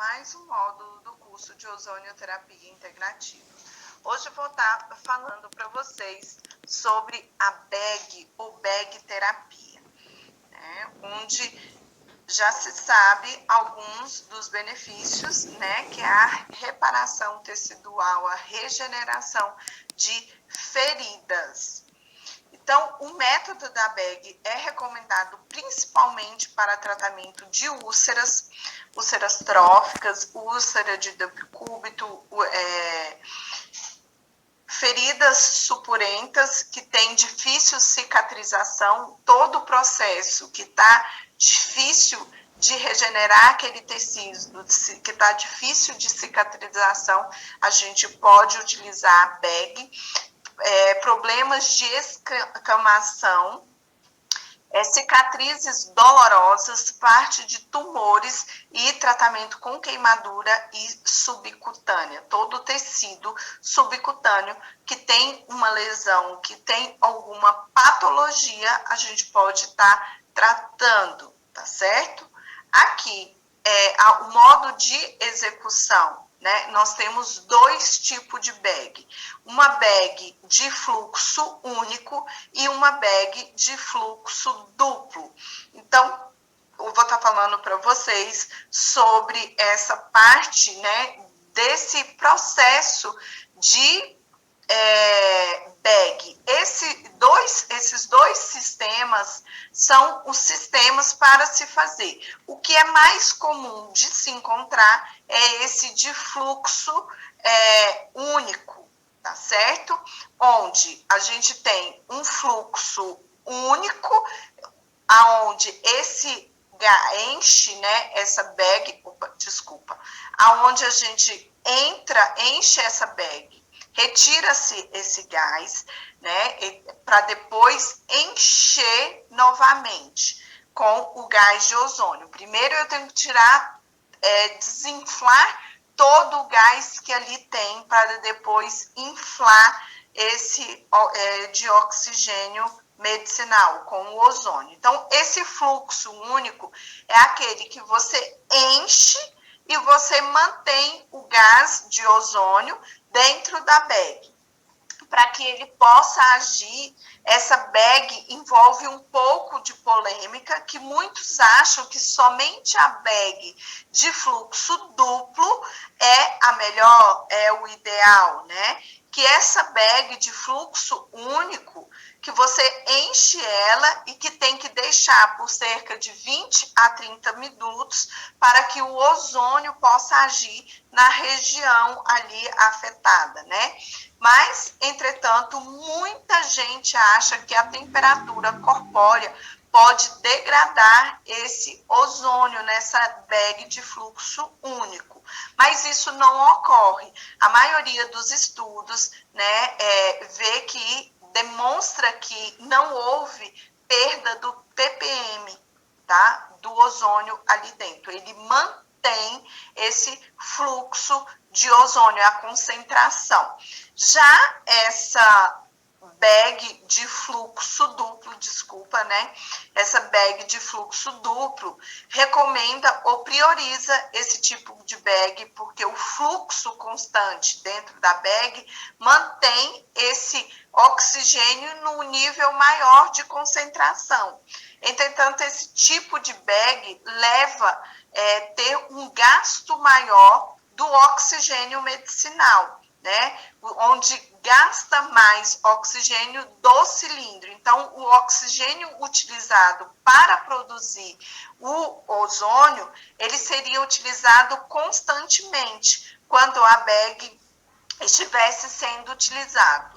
mais um módulo do curso de ozonioterapia integrativa. Hoje eu vou estar falando para vocês sobre a BEG ou BEG terapia, né? Onde já se sabe alguns dos benefícios, né? Que é a reparação tecidual, a regeneração de feridas. Então, o método da BEG é recomendado principalmente para tratamento de úlceras tróficas, úlcera de decúbito, feridas supurentas que têm difícil cicatrização, todo o processo que está difícil de regenerar aquele tecido, que está difícil de cicatrização, a gente pode utilizar a BEG. Problemas de escamação, cicatrizes dolorosas, parte de tumores e tratamento com queimadura e subcutânea. Todo o tecido subcutâneo que tem uma lesão, que tem alguma patologia, a gente pode estar tratando, tá certo? Aqui, o modo de execução. Né? Nós temos dois tipos de BEG, uma BEG de fluxo único e uma BEG de fluxo duplo. Então, eu vou estar falando para vocês sobre essa parte, né, desse processo de BEG. Esses dois sistemas são os sistemas para se fazer. O que é mais comum de se encontrar é esse de fluxo único, tá certo? Onde a gente tem um fluxo único, aonde esse enche, né, essa BEG, aonde a gente enche essa BEG, retira-se esse gás, né, para depois encher novamente com o gás de ozônio. Primeiro eu tenho que tirar, desinflar todo o gás que ali tem, para depois inflar esse de oxigênio medicinal com o ozônio. Então, esse fluxo único é aquele que você enche e você mantém o gás de ozônio dentro da BEG. Para que ele possa agir, essa BEG envolve um pouco de polêmica, que muitos acham que somente a BEG de fluxo duplo é a melhor, é o ideal, né? Que essa BEG de fluxo único, que você enche ela e que tem que deixar por cerca de 20 a 30 minutos para que o ozônio possa agir na região ali afetada, né? Mas, entretanto, muita gente acha que a temperatura corpórea pode degradar esse ozônio nessa BEG de fluxo único. Mas isso não ocorre. A maioria dos estudos, né, vê que demonstra que não houve perda do ppm, tá? Do ozônio ali dentro. Ele mantém esse fluxo de ozônio, a concentração. Já essa BEG de fluxo duplo, né? Essa BEG de fluxo duplo recomenda ou prioriza esse tipo de BEG, porque o fluxo constante dentro da BEG mantém esse oxigênio no nível maior de concentração. Entretanto, esse tipo de BEG leva a ter um gasto maior do oxigênio medicinal, né? Onde gasta mais oxigênio do cilindro. Então, o oxigênio utilizado para produzir o ozônio, ele seria utilizado constantemente quando a BEG estivesse sendo utilizado.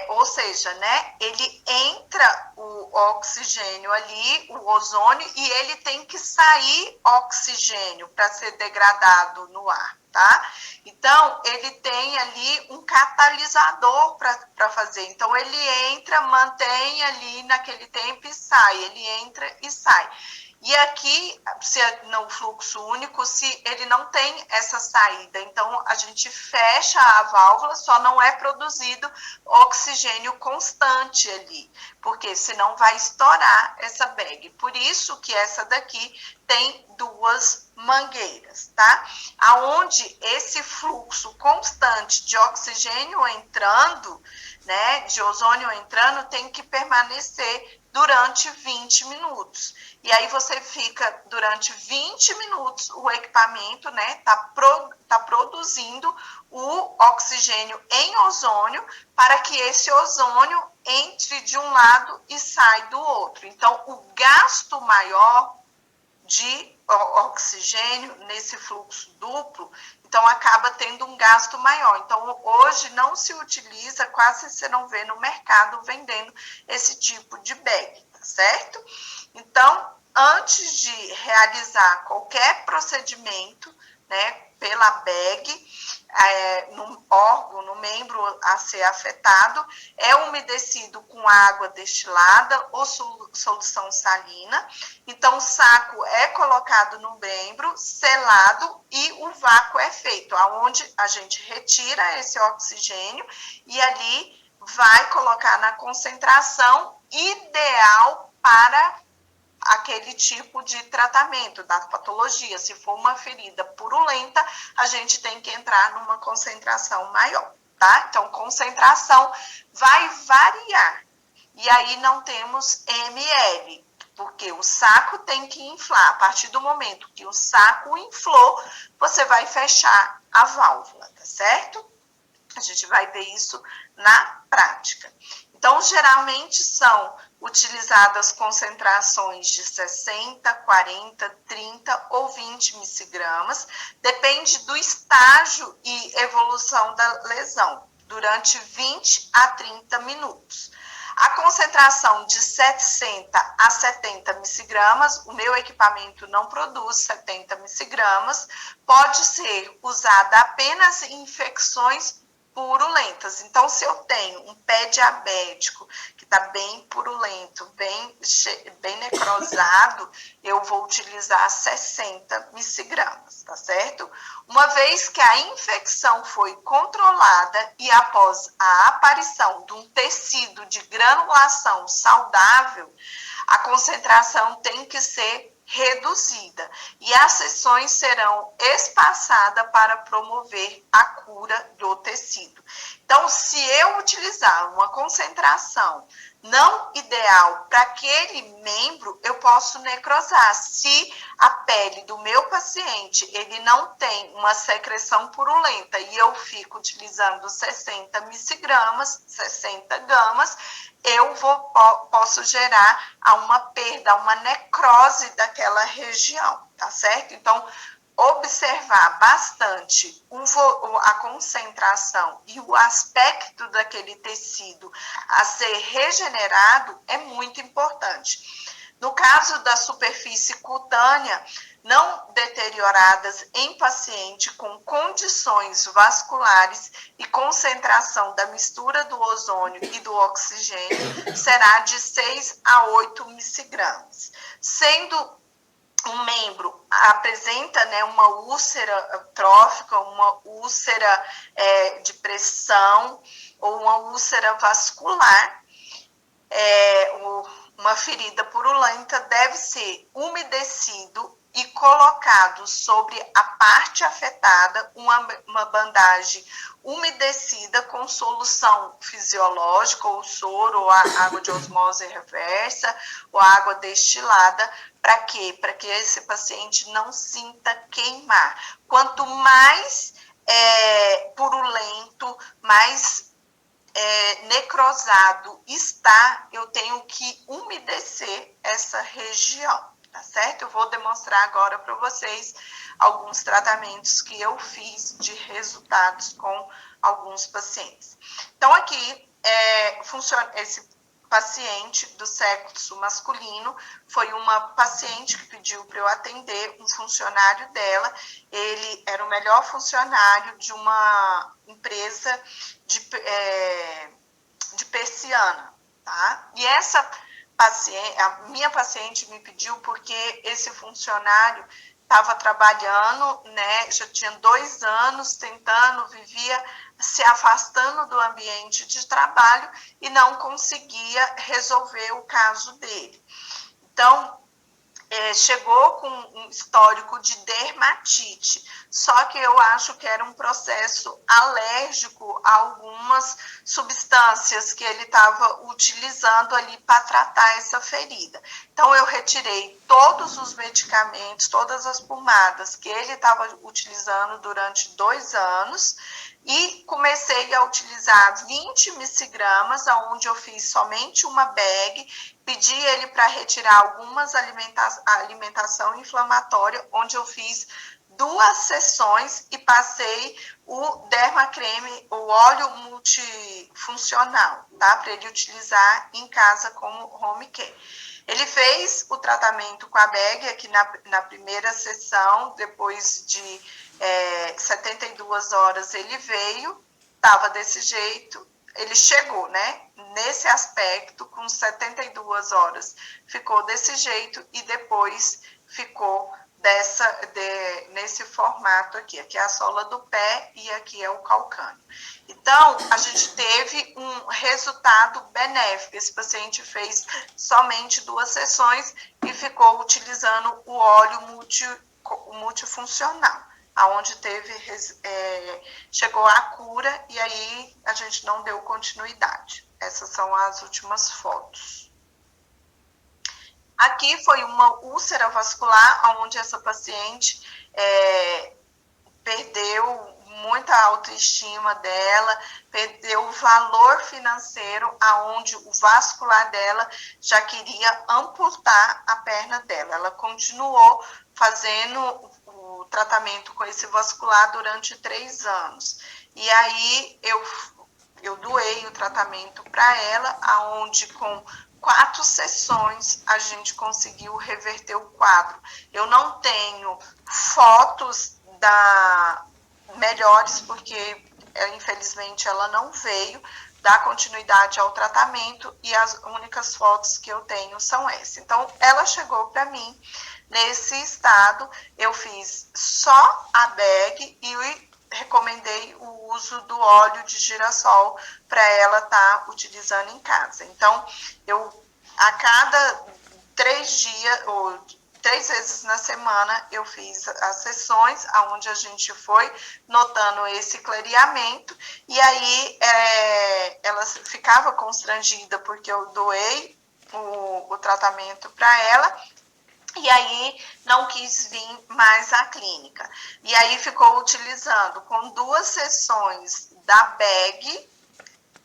Ou seja, né, ele entra o oxigênio ali, o ozônio, e ele tem que sair oxigênio para ser degradado no ar, tá? Então, ele tem ali um catalisador para fazer. Então, ele entra, mantém ali naquele tempo e sai, ele entra e sai. E aqui, se é no fluxo único, se ele não tem essa saída, então a gente fecha a válvula, só não é produzido oxigênio constante ali, porque senão vai estourar essa bag. Por isso que essa daqui tem duas mangueiras, tá? Aonde esse fluxo constante de oxigênio entrando, né, de ozônio entrando, tem que permanecer durante 20 minutos. E aí você fica durante 20 minutos, o equipamento, né, tá produzindo o oxigênio em ozônio para que esse ozônio entre de um lado e sai do outro. Então, o gasto maior de oxigênio nesse fluxo duplo, então acaba tendo um gasto maior. Então, hoje não se utiliza, quase você não vê no mercado vendendo esse tipo de bag, tá certo? Então, antes de realizar qualquer procedimento, né, pela bag, no órgão, no membro a ser afetado, é umedecido com água destilada ou solução salina. Então, o saco é colocado no membro, selado, e o vácuo é feito, aonde a gente retira esse oxigênio e ali vai colocar na concentração ideal para aquele tipo de tratamento da patologia. Se for uma ferida purulenta, a gente tem que entrar numa concentração maior, tá? Então, concentração vai variar. E aí não temos ml, porque o saco tem que inflar. A partir do momento que o saco inflou, você vai fechar a válvula, tá certo? A gente vai ver isso na prática. Então, geralmente são utilizadas concentrações de 60, 40, 30 ou 20 microgramas, depende do estágio e evolução da lesão, durante 20 a 30 minutos. A concentração de 60 a 70 microgramas, o meu equipamento não produz 70 microgramas, pode ser usada apenas em infecções purulentas. Então, se eu tenho um pé diabético que está bem purulento, bem necrosado, eu vou utilizar 60 microgramas, tá certo? Uma vez que a infecção foi controlada e após a aparição de um tecido de granulação saudável, a concentração tem que ser reduzida e as sessões serão espaçadas para promover a cura do tecido. Então, se eu utilizar uma concentração não ideal para aquele membro, eu posso necrosar. Se a pele do meu paciente ele não tem uma secreção purulenta e eu fico utilizando 60 microgramas, 60 gamas, eu posso gerar uma perda, uma necrose daquela região, tá certo? Então, observar bastante a concentração e o aspecto daquele tecido a ser regenerado é muito importante. No caso da superfície cutânea, não deterioradas em paciente com condições vasculares e concentração da mistura do ozônio e do oxigênio, será de 6 a 8 microgramas. Sendo um membro apresenta, né, uma úlcera trófica, uma úlcera de pressão ou uma úlcera vascular, uma ferida purulenta deve ser umedecido e colocado sobre a parte afetada uma bandagem umedecida com solução fisiológica, ou soro, ou água de osmose reversa, ou água destilada. Para quê? Para que esse paciente não sinta queimar. Quanto mais purulento, mais necrosado está, eu tenho que umedecer essa região, tá certo? Eu vou demonstrar agora para vocês alguns tratamentos que eu fiz de resultados com alguns pacientes. Então, aqui, esse paciente do sexo masculino foi uma paciente que pediu para eu atender um funcionário dela. Ele era o melhor funcionário de uma empresa de persiana, tá? E essa a minha paciente me pediu porque esse funcionário estava trabalhando, né, já tinha 2 anos tentando, vivia se afastando do ambiente de trabalho e não conseguia resolver o caso dele. Então, chegou com um histórico de dermatite, só que eu acho que era um processo alérgico a algumas substâncias que ele estava utilizando ali para tratar essa ferida. Então, eu retirei todos os medicamentos, todas as pomadas que ele estava utilizando durante 2 anos e comecei a utilizar 20 microgramas, onde eu fiz somente uma bag, pedi ele para retirar algumas alimentação inflamatória, onde eu fiz 2 sessões e passei o dermacreme, o óleo multifuncional, tá? Para ele utilizar em casa como home care. Ele fez o tratamento com a bag aqui na primeira sessão, depois de 72 horas ele veio, estava desse jeito, ele chegou, né? Nesse aspecto, com 72 horas, ficou desse jeito e depois ficou nesse formato aqui. Aqui é a sola do pé e aqui é o calcânio. Então, a gente teve um resultado benéfico. Esse paciente fez somente 2 sessões e ficou utilizando o óleo multifuncional, aonde chegou a cura e aí a gente não deu continuidade. Essas são as últimas fotos. Aqui foi uma úlcera vascular, onde essa paciente perdeu muita autoestima dela, perdeu o valor financeiro, aonde o vascular dela já queria amputar a perna dela. Ela continuou fazendo o tratamento com esse vascular durante 3 anos. E aí eu doei o tratamento para ela, aonde com 4 sessões a gente conseguiu reverter o quadro. Eu não tenho fotos melhores, porque infelizmente ela não veio dar continuidade ao tratamento e as únicas fotos que eu tenho são essas. Então, ela chegou para mim nesse estado, eu fiz só a bag e recomendei o uso do óleo de girassol para ela estar utilizando em casa. Então, a cada 3 dias, ou 3 vezes na semana, eu fiz as sessões, onde a gente foi notando esse clareamento, e aí ela ficava constrangida porque eu doei o tratamento para ela, e aí não quis vir mais à clínica. E aí ficou utilizando com 2 sessões da bag,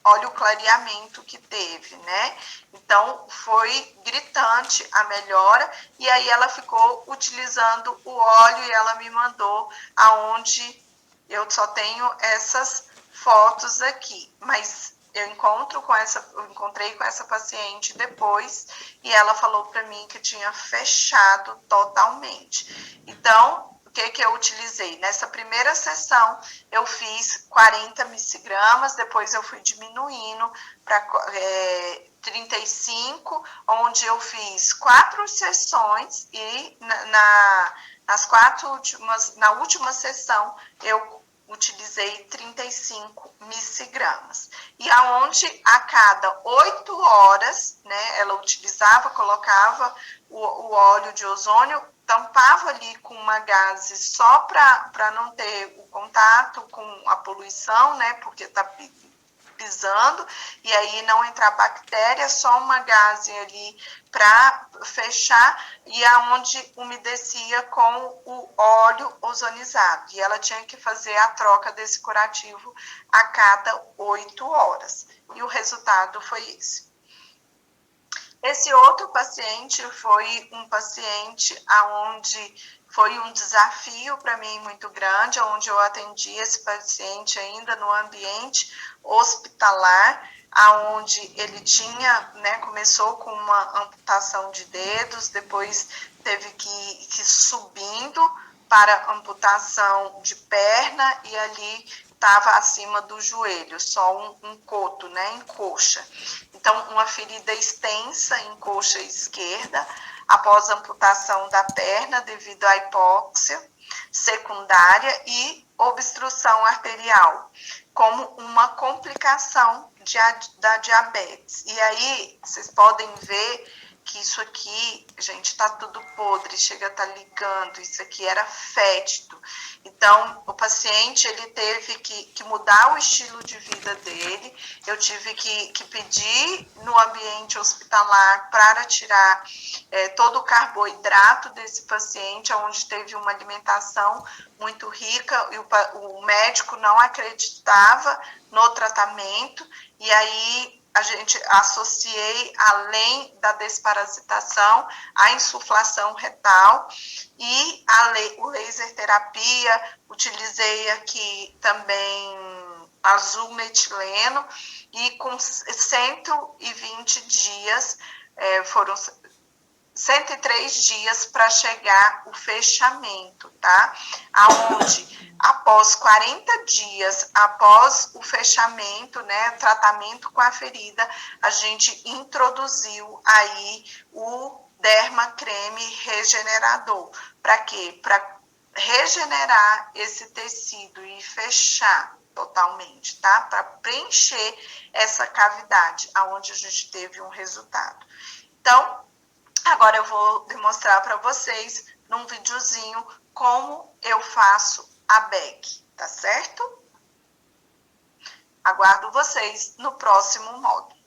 olha o clareamento que teve, né? Então, foi gritante a melhora, e aí ela ficou utilizando o óleo e ela me mandou aonde eu só tenho essas fotos aqui, mas eu encontrei com essa paciente depois e ela falou para mim que tinha fechado totalmente. Então, o que eu utilizei? Nessa primeira sessão, eu fiz 40 microgramas, depois eu fui diminuindo para 35, onde eu fiz 4 sessões e na última sessão eu utilizei 35 microgramas. E aonde a cada 8 horas, né, ela utilizava, colocava o óleo de ozônio, tampava ali com uma gaze só para não ter o contato com a poluição, né, porque está pisando, e aí não entrar bactéria, só uma gaze ali para fechar, e aonde umedecia com o óleo ozonizado. E ela tinha que fazer a troca desse curativo a cada 8 horas. E o resultado foi esse. Esse outro paciente foi um paciente aonde foi um desafio para mim muito grande, onde eu atendi esse paciente ainda no ambiente hospitalar, aonde ele tinha, né, começou com uma amputação de dedos, depois teve que ir subindo para amputação de perna e ali estava acima do joelho, só um coto, né, em coxa. Então, uma ferida extensa em coxa esquerda, após a amputação da perna devido à hipóxia secundária e obstrução arterial, como uma complicação da diabetes. E aí, vocês podem ver que isso aqui, gente, tá tudo podre, chega a estar ligando, isso aqui era fétido. Então, o paciente, ele teve que mudar o estilo de vida dele, eu tive que pedir no ambiente hospitalar para tirar todo o carboidrato desse paciente, onde teve uma alimentação muito rica, e o médico não acreditava no tratamento, e aí a gente associei, além da desparasitação, a insuflação retal e o laser terapia, utilizei aqui também azul metileno, e com 120 dias, foram 103 dias para chegar o fechamento, tá? Aonde, após 40 dias, após o fechamento, né, tratamento com a ferida, a gente introduziu aí o Derma Creme Regenerador. Para quê? Para regenerar esse tecido e fechar totalmente, tá? Para preencher essa cavidade, aonde a gente teve um resultado. Então, agora eu vou demonstrar para vocês num videozinho como eu faço a bag, tá certo? Aguardo vocês no próximo módulo.